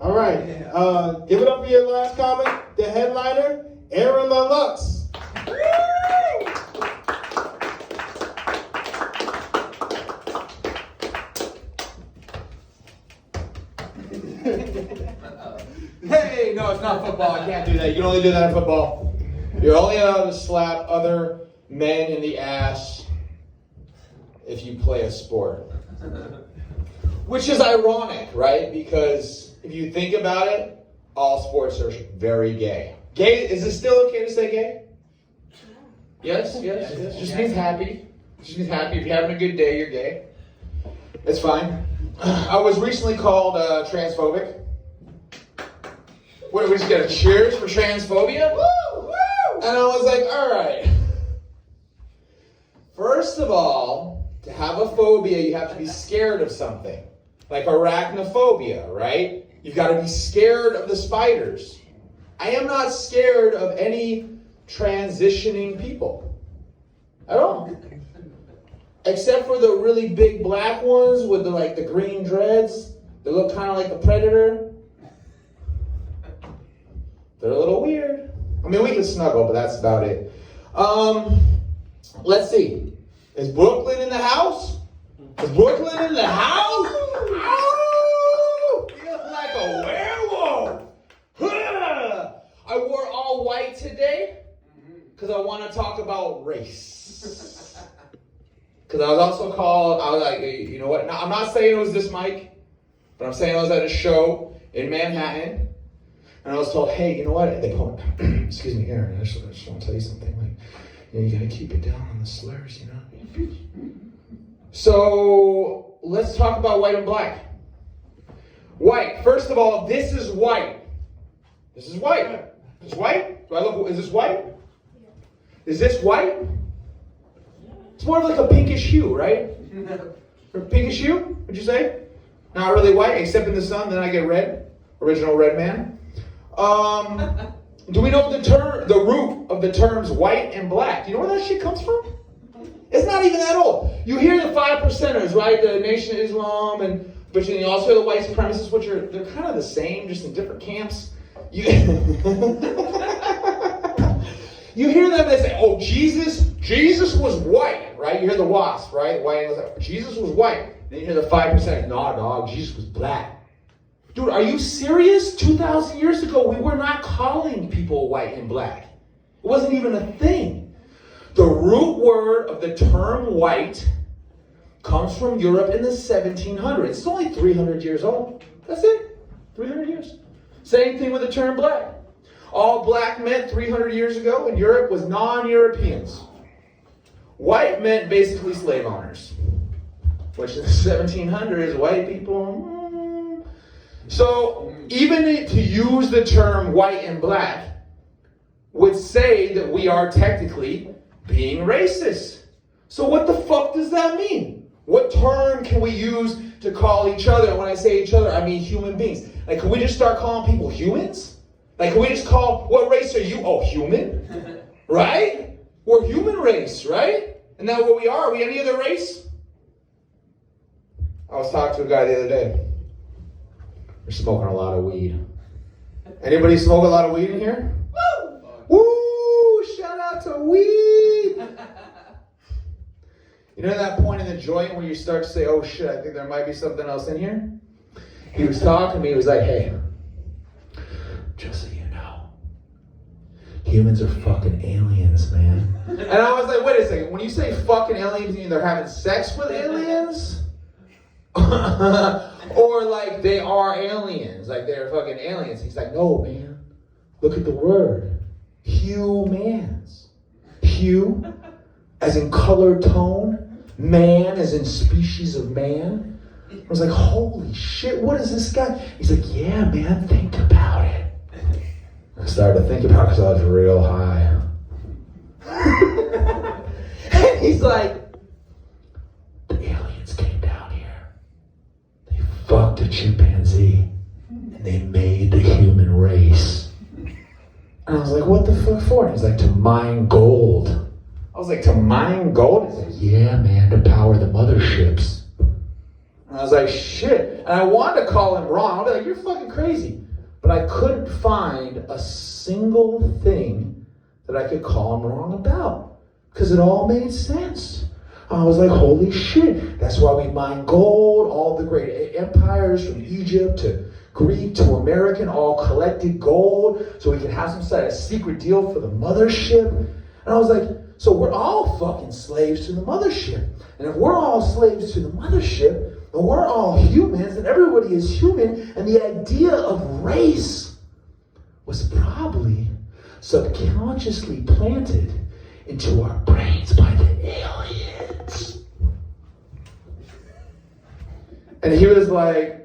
All right. Give it up for your last comment. The headliner, LaLux. Hey, no, it's not football. I can't do that. You can only do that in football. You're only allowed to slap other men in the ass if you play a sport. Which is ironic, right? Because if you think about it, all sports are very gay. Gay, is it still okay to say gay? Yes. Just means happy. Just means happy. If you're having a good day, you're gay. It's fine. I was recently called transphobic. What, did we just get a cheers for transphobia? Woo! Woo! And I was like, all right. First of all, to have a phobia, you have to be scared of something. Like arachnophobia, right? You've got to be scared of the spiders. I am not scared of any transitioning people. At all. Except for the really big black ones with the green dreads. They look kind of like the Predator. They're a little weird. I mean, we can snuggle, but that's about it. Let's see. Is Brooklyn in the house? Is Brooklyn in the house? Oh! Feels like a werewolf. I wore all white today because I want to talk about race. Because I was also called, I was like, you know what? Now, I'm not saying it was this mic, but I'm saying I was at a show in Manhattan. And I was told, hey, you know what? They called me, excuse me, Aaron, I just want to tell you something. You got to keep it down on the slurs, you know? So, let's talk about white and black. White. First of all, this is white. This is white. Is this white? Is this white? Is this white? It's more of like a pinkish hue, right? Or pinkish hue, would you say? Not really white, except in the sun, then I get red. Original red man. Do we know the root of the terms white and black? Do you know where that shit comes from? It's not even that old. You hear the 5%ers, right? The Nation of Islam, but you also hear the white supremacists, which they're kind of the same, just in different camps. You hear them, they say, oh, Jesus was white, right? You hear the WASP, right? White, Jesus was white. Then you hear the 5%, nah, dog, Jesus was black. Dude, are you serious? 2,000 years ago, we were not calling people white and black. It wasn't even a thing. The root word of the term white comes from Europe in the 1700s. It's only 300 years old. That's it. 300 years. Same thing with the term black. All black meant 300 years ago in Europe was non-Europeans. White meant basically slave owners. Which in the 1700s, white people... So, even to use the term white and black would say that we are technically being racist. So what the fuck does that mean? What term can we use to call each other? And when I say each other, I mean human beings. Like, can we just start calling people humans? Like, can we just call, what race are you? Oh, human? Right? We're human race, right? Isn't that what we are? Are we any other race? I was talking to a guy the other day. We're smoking a lot of weed. Anybody smoke a lot of weed in here? Woo! Woo! Shout out to weed! You know that point in the joint where you start to say, oh shit, I think there might be something else in here? He was talking to me, he was like, hey, just so you know, humans are fucking aliens, man. And I was like, wait a second, when you say fucking aliens, you mean they're having sex with aliens? Or like they are aliens, like they're fucking aliens. He's like, no, man. Look at the word. Humans. Hue, as in color tone. Man, as in species of man. I was like, holy shit, what is this guy? He's like, yeah, man, think about it. I started to think about it because I was real high. And he's like, the aliens came down here. They fucked a chimpanzee. And they made the human race. And I was like, what the fuck for? And he's like, to mine gold. I was like, to mine gold? He's like, yeah, man, to power the motherships. And I was like, shit. And And I wanted to call him wrong. I'll be like, you're fucking crazy. But I couldn't find a single thing that I could call him wrong about. Because it all made sense. I was like, holy shit. That's why we mine gold. All the great empires from Egypt to Greek to American all collected gold so we could have some sort of secret deal for the mothership. And I was like, so we're all fucking slaves to the mothership. And if we're all slaves to the mothership, and we're all humans, and everybody is human, and the idea of race was probably subconsciously planted into our brains by the aliens. And he was like,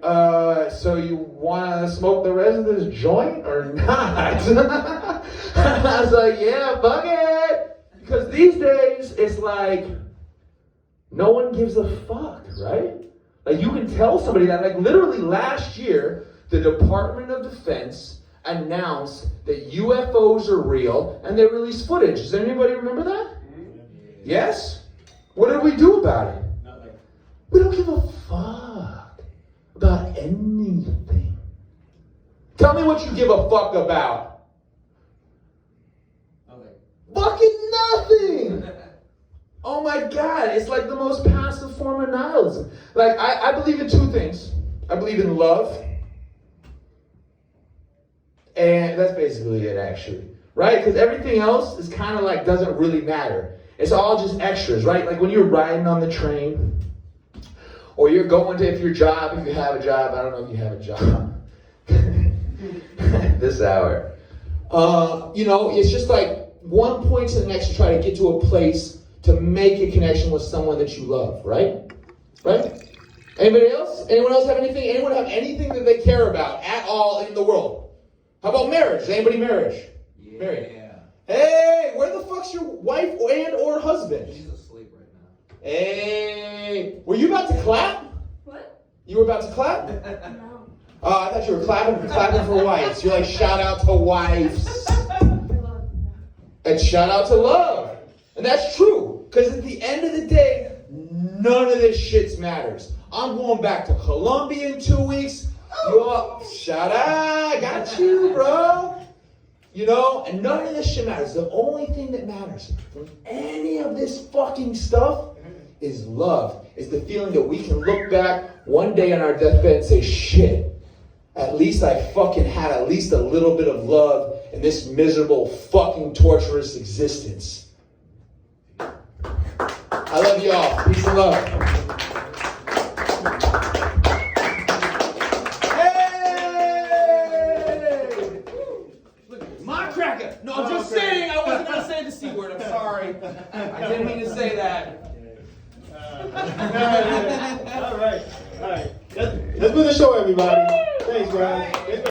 so you want to smoke the rest of this joint or not? I was like, yeah, fuck it. Because these days, it's like, no one gives a fuck, right? Like, you can tell somebody that, like, literally last year, the Department of Defense announced that UFOs are real, and they released footage. Does anybody remember that? Yes? What did we do about it? Nothing. We don't give a fuck about anything. Tell me what you give a fuck about. Nothing. Fucking nothing! Oh my God, it's like the most passive form of nihilism. Like, I believe in two things. I believe in love. And that's basically it, actually. Right? Because everything else is kind of like, doesn't really matter. It's all just extras, right? Like when you're riding on the train, or you're going to, if you have a job, I don't know if you have a job. This hour. It's just like one point to the next to try to get to a place to make a connection with someone that you love, right? Right? Anybody else? Anyone else have anything? Anyone have anything that they care about at all in the world? How about marriage? Is anybody married? Yeah. Married. Hey, where the fuck's your wife and or husband? She's asleep right now. Hey, were you about to clap? What? You were about to clap? No. Oh, I thought you were clapping for wives. You're like, shout out to wives. And shout out to love. And that's true. Because at the end of the day, none of this shit matters. I'm going back to Colombia in 2 weeks. You all, shout out. I got you, bro. And none of this shit matters. The only thing that matters from any of this fucking stuff is love. Is the feeling that we can look back one day on our deathbed and say, shit, at least I fucking had at least a little bit of love in this miserable, fucking torturous existence. I love y'all. Peace and love. Hey! Look, my cracker. No, I'm just saying I wasn't going to say the C word. I'm sorry. I didn't mean to say that. All right. Let's move the show, everybody. Thanks, guys.